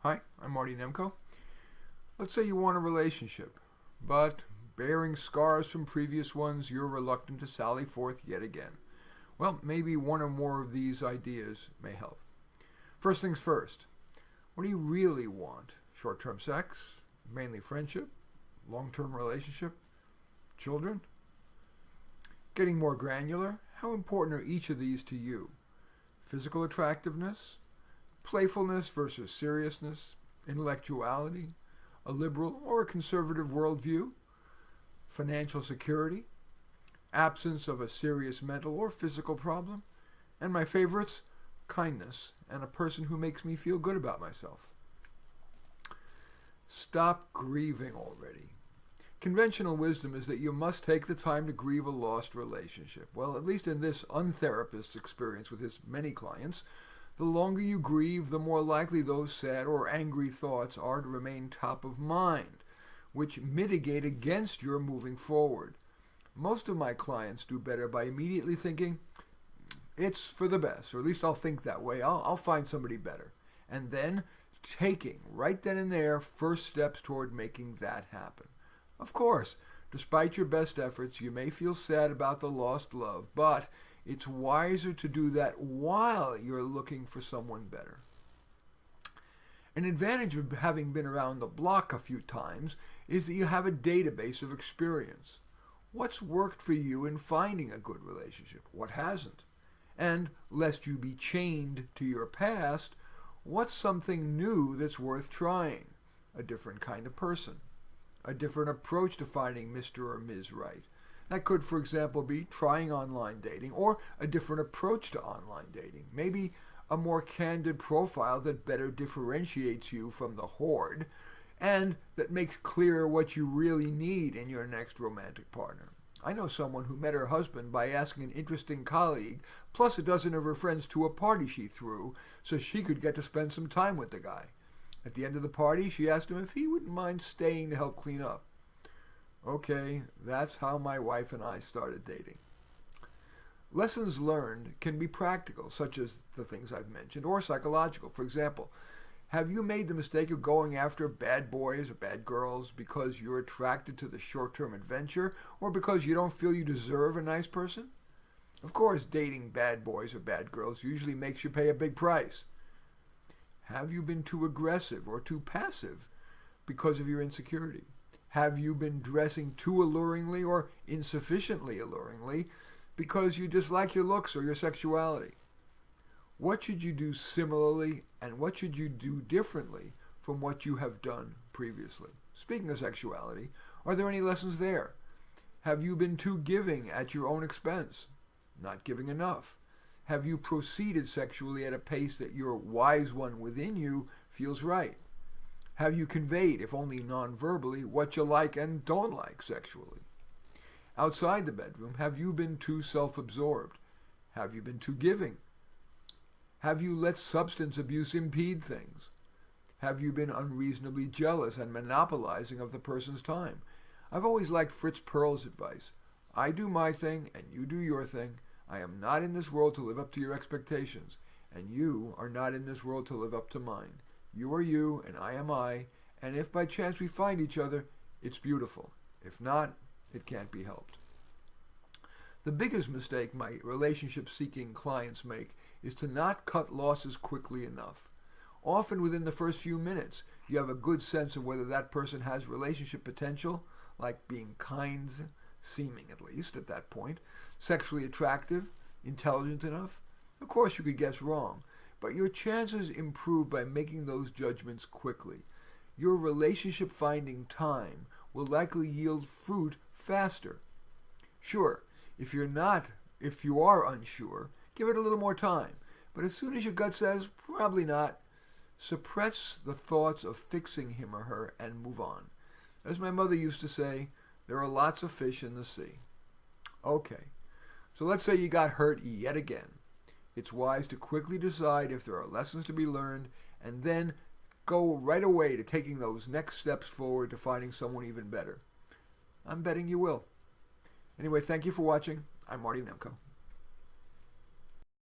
Hi, I'm Marty Nemko. Let's say you want a relationship, but bearing scars from previous ones, you're reluctant to sally forth yet again. Well, maybe one or more of these ideas may help. First things first, what do you really want? Short-term sex? Mainly friendship? Long-term relationship? Children? Getting more granular, how important are each of these to you? Physical attractiveness? Playfulness versus seriousness? Intellectuality? A liberal or a conservative worldview? Financial security? Absence of a serious mental or physical problem? And my favorites, kindness and a person who makes me feel good about myself. Stop grieving already. Conventional wisdom is that you must take the time to grieve a lost relationship. Well, at least in this untherapist's experience with his many clients, the longer you grieve, the more likely those sad or angry thoughts are to remain top of mind, which mitigate against your moving forward. Most of my clients do better by immediately thinking, it's for the best, or at least I'll think that way. I'll find somebody better. And then taking, right then and there, first steps toward making that happen. Of course, despite your best efforts, you may feel sad about the lost love, but it's wiser to do that while you're looking for someone better. An advantage of having been around the block a few times is that you have a database of experience. What's worked for you in finding a good relationship? What hasn't? And, lest you be chained to your past, what's something new that's worth trying? A different kind of person. A different approach to finding Mr. or Ms. Right. That could, for example, be trying online dating or a different approach to online dating. Maybe a more candid profile that better differentiates you from the horde and that makes clear what you really need in your next romantic partner. I know someone who met her husband by asking an interesting colleague plus a dozen of her friends to a party she threw so she could get to spend some time with the guy. At the end of the party, she asked him if he wouldn't mind staying to help clean up. Okay, that's how my wife and I started dating. Lessons learned can be practical, such as the things I've mentioned, or psychological. For example, have you made the mistake of going after bad boys or bad girls because you're attracted to the short-term adventure or because you don't feel you deserve a nice person? Of course, dating bad boys or bad girls usually makes you pay a big price. Have you been too aggressive or too passive because of your insecurity? Have you been dressing too alluringly or insufficiently alluringly because you dislike your looks or your sexuality? What should you do similarly and what should you do differently from what you have done previously? Speaking of sexuality, are there any lessons there? Have you been too giving at your own expense? Not giving enough? Have you proceeded sexually at a pace that your wise one within you feels right? Have you conveyed, if only non-verbally, what you like and don't like sexually? Outside the bedroom, have you been too self-absorbed? Have you been too giving? Have you let substance abuse impede things? Have you been unreasonably jealous and monopolizing of the person's time? I've always liked Fritz Perls' advice. I do my thing and you do your thing. I am not in this world to live up to your expectations, and you are not in this world to live up to mine. You are you, and I am I, and if by chance we find each other, it's beautiful. If not, it can't be helped. The biggest mistake my relationship-seeking clients make is to not cut losses quickly enough. Often within the first few minutes, you have a good sense of whether that person has relationship potential, like being kind, seeming at least at that point, sexually attractive, intelligent enough. Of course you could guess wrong, but your chances improve by making those judgments quickly. Your relationship finding time will likely yield fruit faster. Sure, if you are unsure, give it a little more time, but as soon as your gut says, probably not, suppress the thoughts of fixing him or her and move on. As my mother used to say, there are lots of fish in the sea. Okay, so let's say you got hurt yet again. It's wise to quickly decide if there are lessons to be learned and then go right away to taking those next steps forward to finding someone even better. I'm betting you will. Anyway, thank you for watching. I'm Marty Nemko.